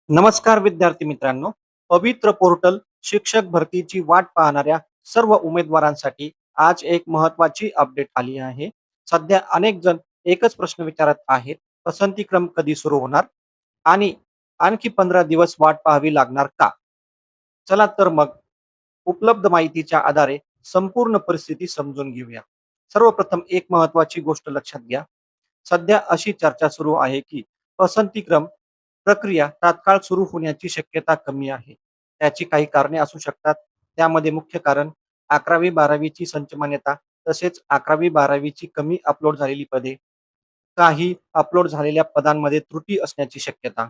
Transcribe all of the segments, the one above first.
नमस्कार विद्यार्थी मित्रांनो. पवित्र पोर्टल शिक्षक भरतीची वाट पाहणाऱ्या सर्व उमेदवारांसाठी आज एक महत्त्वाची अपडेट आली आहे. सध्या अनेक जण एकच प्रश्न विचारत आहेत, पसंतीक्रम कधी सुरू होणार आणि आणखी 15 दिवस वाट पाहावी लागणार का? चला तर मग उपलब्ध माहितीच्या आधारे संपूर्ण परिस्थिती समजून घेऊया. सर्वप्रथम एक महत्त्वाची गोष्ट लक्षात घ्या. सध्या अशी चर्चा सुरू आहे की पसंतीक्रम प्रक्रिया तात्काळ सुरू होण्याची शक्यता कमी आहे. त्याची काही कारणे असू शकतात. त्यामध्ये मुख्य कारण 11वी-12वीची संच मान्यता, तसेच 11वी-12वीची कमी अपलोड झालेली पदे, काही अपलोड झालेल्या पदांमध्ये त्रुटी असण्याची शक्यता.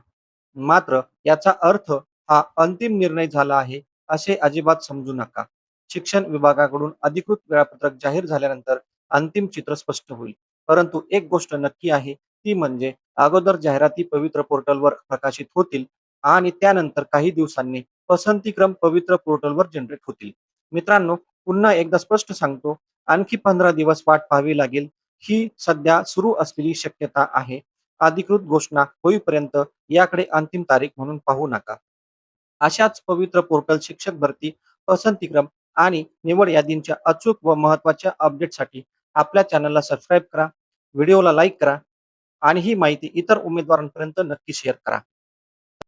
मात्र याचा अर्थ हा अंतिम निर्णय झाला आहे असे अजिबात समजू नका. शिक्षण विभागाकडून अधिकृत वेळापत्रक जाहीर झाल्यानंतर अंतिम चित्र स्पष्ट होईल. परंतु एक गोष्ट नक्की आहे, ती म्हणजे अगोदर जाहिराती पवित्र पोर्टलवर प्रकाशित होतील आणि त्यानंतर काही दिवसांनी पसंतीक्रम पवित्र पोर्टलवर जनरेट होतील. मित्रांनो, पुन्हा एकदा स्पष्ट सांगतो, आणखी 15 दिवस वाट पाहावी लागेल ही सध्या सुरू असलेली शक्यता आहे. अधिकृत घोषणा होईपर्यंत याकडे अंतिम तारीख म्हणून पाहू नका. अशाच पवित्र पोर्टल शिक्षक भरती, पसंतीक्रम आणि निवड यादींच्या अचूक व महत्त्वाच्या अपडेटसाठी आपल्या चॅनलला सबस्क्राईब करा, व्हिडिओला लाईक करा आणि ही माहिती इतर उमेदवारांपर्यंत नक्की शेअर करा.